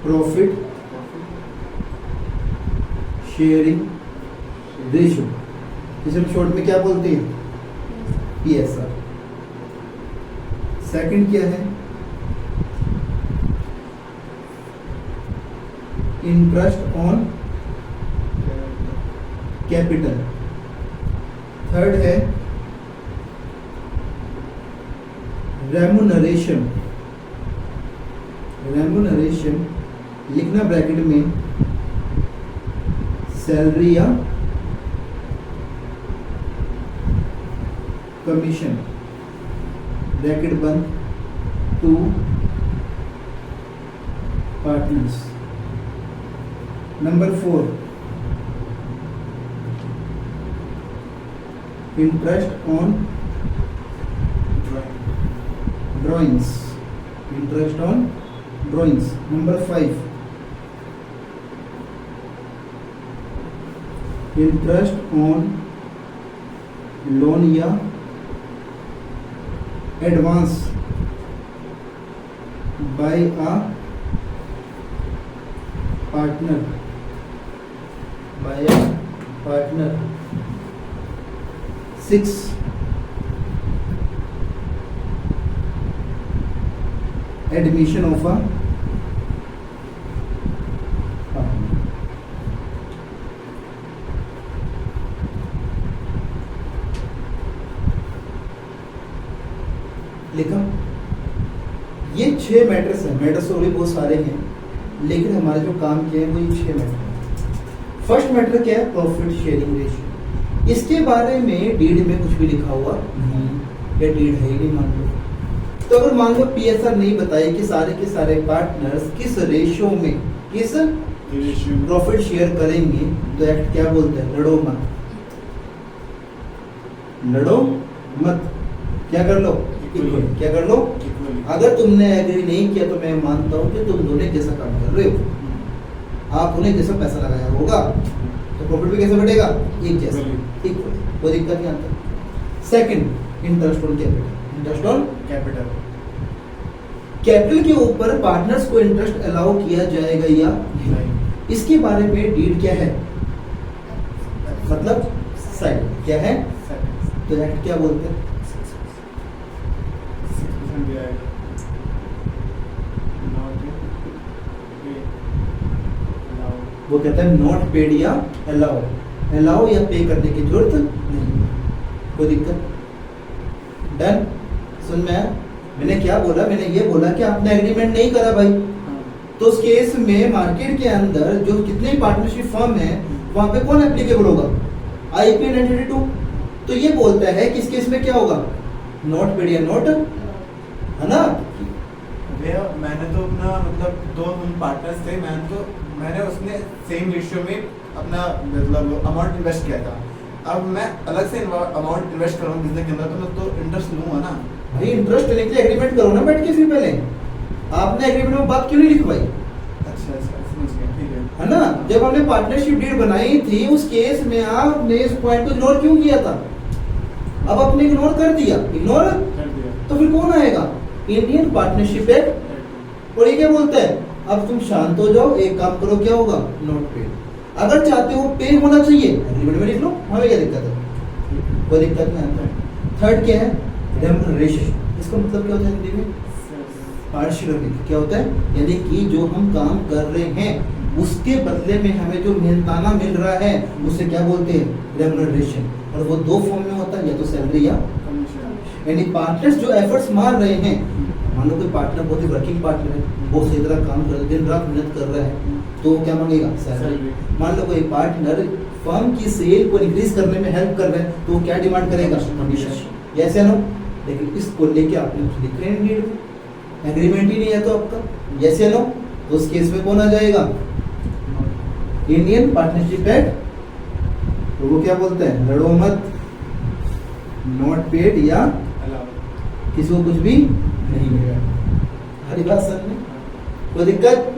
प्रॉफिट शेयरिंग रेशियो, जिसे हम शॉर्ट में क्या बोलते हैं? PSR। सेकंड क्या है? Interest on capital. थर्ड है रेम्यूनरेशन। रेम्यूनरेशन लिखना ब्रैकेट में सैलरी या कमीशन, ब्रैकेट बंद, to partners. Number 4 interest on drawings, interest on drawings. Number 5 interest on loan या advance by a partner, by a partner. 6 admission of a partner. लिखा। ये 6 matters हैं, matters तो भी बहुत सारे हैं, लेकिन हमारे जो काम किए हैं वो ये 6 मैटर हैं। फर्स्ट मैटर क्या है? Profit sharing ratio. इसके बारे में डीड में कुछ भी लिखा हुआ नहीं, या डीड है ही नहीं मान लो। तो अगर मान लो पीएसआर नहीं बताए कि सारे के सारे पार्टनर्स किस रेशियो में, किस प्रॉफिट शेयर करेंगे, तो एक्ट क्या बोलते हैं? लड़ो मत, लड़ो मत, क्या कर लो? इक्वली। क्या कर लो? इक्वली। अगर तुमने एग्री नहीं किया तो मैं मानता हूं कि तुम दोनों जैसा काम कर रहे हो, आप उन्हें जैसा पैसा लगाया होगा तो प्रॉफिट भी कैसे बढ़ेगा? एक जैसा, इक्वली, कोई दिक्कत नहीं आता। Second, interest on capital. Interest on capital, capital के ऊपर पार्टनर्स को इंटरेस्ट अलाउ किया जाएगा या नहीं, इसके बारे में डीड क्या है? मतलब साइड क्या है? तो एक्ट क्या बोलते हैं? 6% दिया है। वो कहता है नॉट पेड या अलाउ, अलाउ या पे करने की जरूरत नहीं, कोई दिक्कत? डन। सुन में मैंने क्या बोला? मैंने ये बोला कि आपने एग्रीमेंट नहीं करा भाई, तो उस केस में मार्केट के अंदर जो कितने पार्टनरशिप फर्म है वहां पे कौन एप्लीकेबल होगा? आईपी 982। तो ये बोलता है कि इस केस में क्या होगा? नॉट पेड या नॉट, है ना? भैया मैंने तो अपना मतलब 2 पार्टनर्स थे, मैंने उसने सेम रेशियो में अपना मतलब अमाउंट इन्वेस्ट किया था। अब मैं अलग से अमाउंट इन्वेस्ट करूँ बिजनेस के अंदर तो मैं तो इंटरेस्ट लूंगा ना भाई। इंटरेस्ट लेने के लिए एग्रीमेंट करो ना बैठ के, फिर पहले आपने एग्रीमेंट में बात क्यों नहीं लिखवाई? अच्छा समझ गया, ठीक है ना? जब हमने पार्टनरशिप डीड बनाई थी उस केस में आपने इस पॉइंट को इग्नोर क्यों किया था? अब आपने इग्नोर कर दिया, इग्नोर कर दिया, तो फिर कौन आएगा? Indian Partnership act. और ये क्या बोलता है? अब तुम शांत हो जाओ, एक काम करो, क्या होगा? Not paid. अगर चाहते हो पे होना चाहिए एग्रीमेंट में लिख लो, हमें क्या दिक्कत है? कोई दिक्कत नहीं आता। थर्ड क्या है? रेम्युनरेशन। इसका मतलब क्या होता है हिंदी में? पारिश्रमिक। क्या होता है? यानी कि जो हम काम कर रहे हैं उसके बदले में हमें जो मेहनताना मिल रहा है उसे क्या बोलते हैं? रेम्युनरेशन। और वो 2 फॉर्म में होता है, या तो सैलरी या कमीशन। यानी पार्टनर्स जो एफर्ट्स मार रहे हैं, मान लो कोई पार्टनर बहुत ही वर्किंग पार्टनर है, बहुत सही तरह काम कर रहा है, दिन रात मेहनत कर रहा है, तो वो क्या मांगेगा? सैलरी। मान लो कोई पार्टनर फर्म की सेल को इंक्रीज करने में हेल्प कर रहा है, तो वो क्या डिमांड करेगा? कमीशन। यस या नो? लेकिन इसको लेके आपने कुछ लिख रहे हैं डीड में, एग्रीमेंट ही नहीं है तो आपका, यस या नो? तो उस केस में कौन आ जाएगा? Indian Partnership act. तो वो क्या बोलते हैं? लड़ो मत, नॉट पेड या किसी को कुछ भी नहीं मिलेगा। हरी बात सर में, कोई दिक्कत?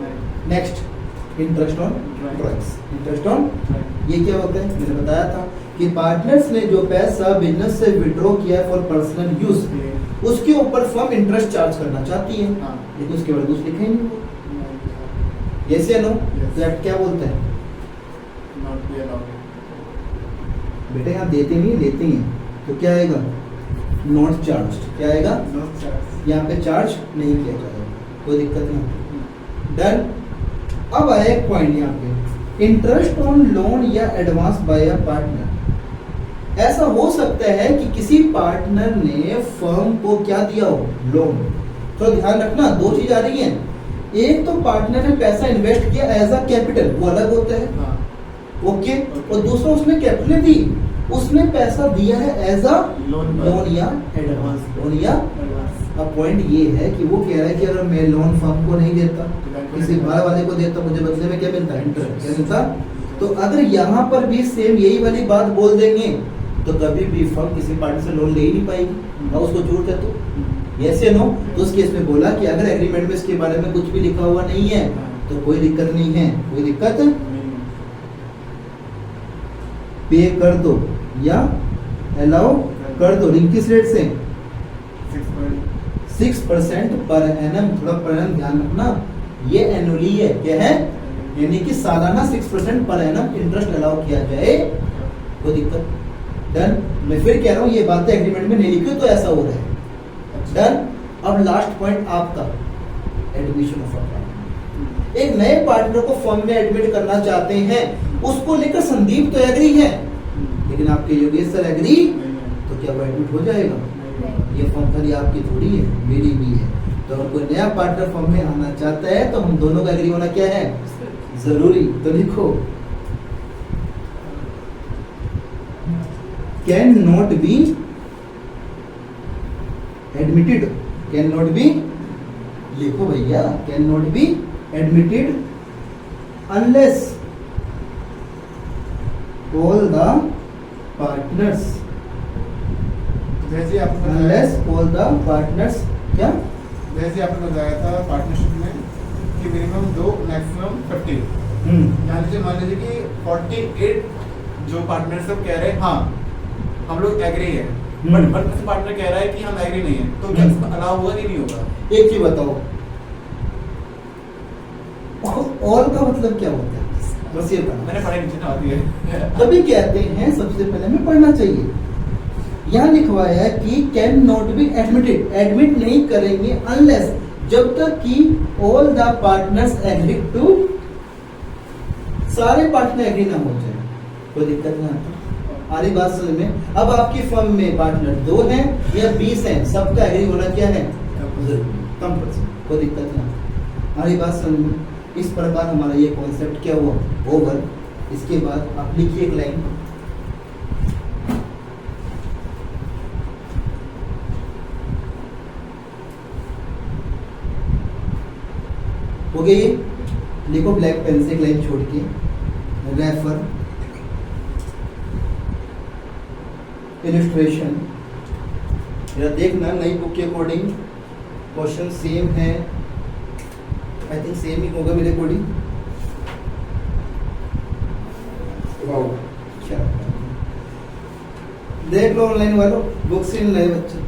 Next, interest on drawings. Interest on, ये क्या होता है? मैंने बताया था कि पार्टनर्स ने जो पैसा बिजनेस से विड्रॉ किया फॉर पर्सनल यूज, उसके ऊपर फर्म इंटरेस्ट चार्ज करना चाहती है, लेकिन उसके बाद कुछ लिखे ही नहीं वो। यस या नो? तो एक्ट क्या बोलता है? Not be allowed. बेटे यहाँ देते नहीं, लेते हैं, तो क्या आएगा? Not charge. क्या आएगा? Not charge. यहाँ पे चार्ज नहीं किया जाएगा, कोई दिक्कत नहीं। डन। अब आया एक पॉइंट यहाँ पे, इंटरेस्ट ऑन लोन या एडवांस बाय अ पार्टनर। ऐसा हो सकता है कि किसी पार्टनर ने फर्म को क्या दिया हो? लोन। तो ध्यान रखना, 2 चीज आ रही हैं। एक तो पार्टनर ने पैसा इन्वेस्ट किया एज अ कैपिटल, वो अलग होता है, ओके। और दूसरा उसने कैपिटल दी, उसने पैसा दिया है एज अ लोन या एडवांस। लोन या अब पॉइंट ये है कि वो कह रहा है कि अगर मैं लोन फर्म को नहीं देता, किसी बाहर वाले को देता, मुझे बदले में क्या मिलता है? इंटरेस्ट। क्या मिलता? तो अगर यहाँ पर भी सेम यही वाली बात बोल देंगे तो कभी भी फर्म किसी पार्टी से लोन ले ही नहीं पाएगी, और उसको जरूरत है तो यस या नो? तो उस केस में बोला कि अगर एग्रीमेंट में इसके बारे में कुछ भी लिखा हुआ नहीं है तो कोई दिक्कत नहीं है, कोई दिक्कत पे कर दो या अलाउ कर दो। लिंक किस रेट से? 6% पर एनम। थोड़ा पर एनम ध्यान रखना, ये एनुअली है, क्या है? यानी कि सालाना 6% पर एनम इंटरेस्ट अलाउ किया जाए, कोई दिक्कत? डन। मैं फिर कह रहा हूँ ये बातें एग्रीमेंट में नहीं लिखी तो ऐसा हो रहा है। डन। अब लास्ट पॉइंट आपका, एडमिशन ऑफ पार्टनर। एक नए पार्टनर को फर्म में एडमिट करना चाहते हैं, उसको लेकर संदीप तो एग्री है, लेकिन आपके योगेश सर एग्री, तो क्या वो एडमिट हो जाएगा? नहीं। ये फॉर्म खाली आपकी थोड़ी है, मेरी भी है। तो अगर कोई नया पार्टनर फॉर्म में आना चाहता है तो हम दोनों का एग्री होना क्या है, जरूरी। तो लिखो can not be admitted, can not B, लिखो भैया, can not be admitted unless all the partners, जैसे आपने बताया, अनलेस ऑल द पार्टनर्स क्या, जैसे आपने बताया था पार्टनरशिप में कि मिनिमम 2 मैक्सिमम 50। मान लीजिए कि 48 जो पार्टनर सब कह रहे हैं हाँ हम लोग एग्री है, बट 1% पार्टनर कह रहा है कि हम एग्री नहीं है, तो क्या इसमें अलाउ होगा कि नहीं होगा? एक चीज बताओ, ऑल का मतलब क्या होता है, बस ये बताओ। मैंने पढ़ाई नीचे ना आती है। तभी कहते हैं सबसे पहले हमें पढ़ना चाहिए। यहाँ लिखवाया है कि can not be admitted, admit नहीं करेंगे अनलेस, जब तक कि all the partners agree to, सारे पार्टनर एग्री ना हो जाए, कोई दिक्कत ना आता। आ रही बात समझ में? अब आपकी फर्म में पार्टनर 2 हैं या 20 हैं, सबका एग्री होना क्या है, कंपल्सरी, कोई दिक्कत ना। आ रही बात समझ में? इस प्रकार हमारा ये कॉन्सेप्ट क्या हुआ, ओवर। इसके बाद आप लिखिए एक लाइन, हो गया ये, लिखो ब्लैक पेन से एक लाइन छोड़ के, रेफर इलस्ट्रेशन। या देखना नई बुक के अकॉर्डिंग क्वेश्चन सेम है, आई थिंक सेम ही होगा मेरे अकॉर्डिंग। अच्छा देख लो ऑनलाइन वालों, बुक से नए बच्चे।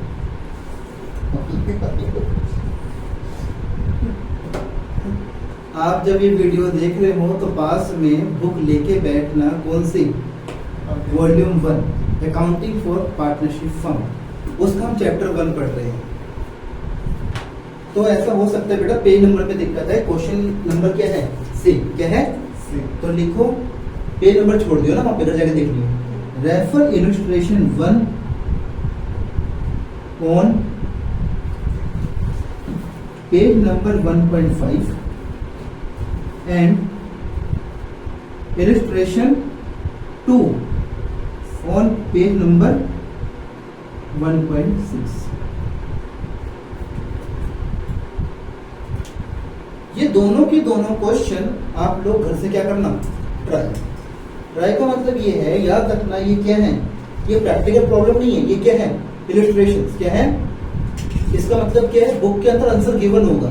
आप जब ये वीडियो देख रहे हो तो पास में बुक लेके बैठना, कौन सी, volume 1 accounting for partnership firm, उसका हम चैप्टर 1 पढ़ रहे हैं। तो ऐसा हो सकता है बेटा पेज नंबर पे दिक्कत है, क्वेश्चन नंबर क्या है, सी, क्या है, तो लिखो, पेज नंबर छोड़ दियो ना, वहां पे घर जाके देख लियो। Refer illustration 1 on page number 1.5 and illustration 2 on page number 1.6। ये दोनों के दोनों क्वेश्चन आप लोग घर से क्या करना, ट्राई का मतलब ये है, याद रखना ये क्या है, ये प्रैक्टिकल प्रॉब्लम नहीं है, ये क्या है, इलस्ट्रेशंस। क्या है, इसका मतलब क्या है, बुक के अंदर आंसर गिवन होगा।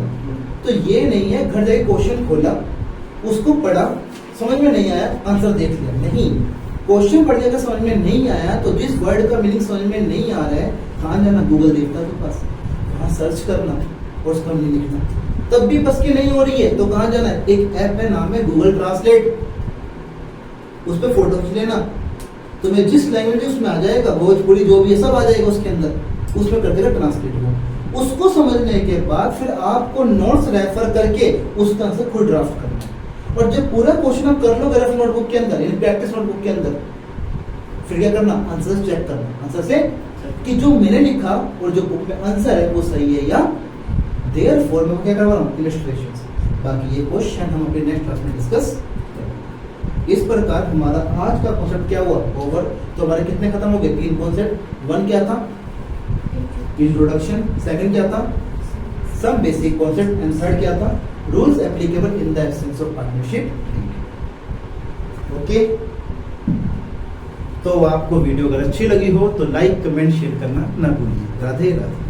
तो ये नहीं है घर जाके क्वेश्चन खोला, उसको पढ़ा, समझ में नहीं आया, आंसर देख लिया, नहीं। क्वेश्चन पढ़ने का समझ में नहीं आया तो जिस वर्ड का मीनिंग समझ में नहीं आ रहा है, कहाँ जाना, गूगल देवता के पास, वहां सर्च करना और उसका मीनिंग लिखना। तब भी बस की नहीं हो रही है तो कहाँ जाना है, एक ऐप है, नाम है गूगल ट्रांसलेट, उस पर फोटो खींच लेना, तुम्हें जिस लैंग्वेज उसमें आ जाएगा, भोजपुरी जो भी है सब आ जाएगा उसके अंदर, उसमें कर देगा ट्रांसलेट वो। उसको समझने के बाद फिर आपको नोट्स रेफर करके उस तरह से खुद ड्राफ्ट करना है। और जब पूरा क्वेश्चन आप कर लो रेफर नोटबुक के अंदर, यानी प्रैक्टिस नोटबुक के अंदर, फिर क्या करना, आंसर चेक करना, आंसर से कि जो मैंने लिखा और जो बुक में आंसर है वो सही है या, देयरफॉर मैं क्या करवा रहा हूँ, इलस्ट्रेशंस। बाकी ये क्वेश्चन हम अपने नेक्स्ट क्लास में डिस्कस करेंगे। इस प्रकार हमारा आज का कॉन्सेप्ट क्या हुआ, ओवर। तो हमारे कितने खत्म हो गए, 3 कॉन्सेप्ट। 1 क्या था, इंट्रोडक्शन, सेकंड क्या था, some basic concept, and third क्या था, rules applicable in the absence of partnership. Okay, तो आपको वीडियो अगर अच्छी लगी हो तो लाइक, कमेंट, शेयर करना ना भूलिए। राधे राधे।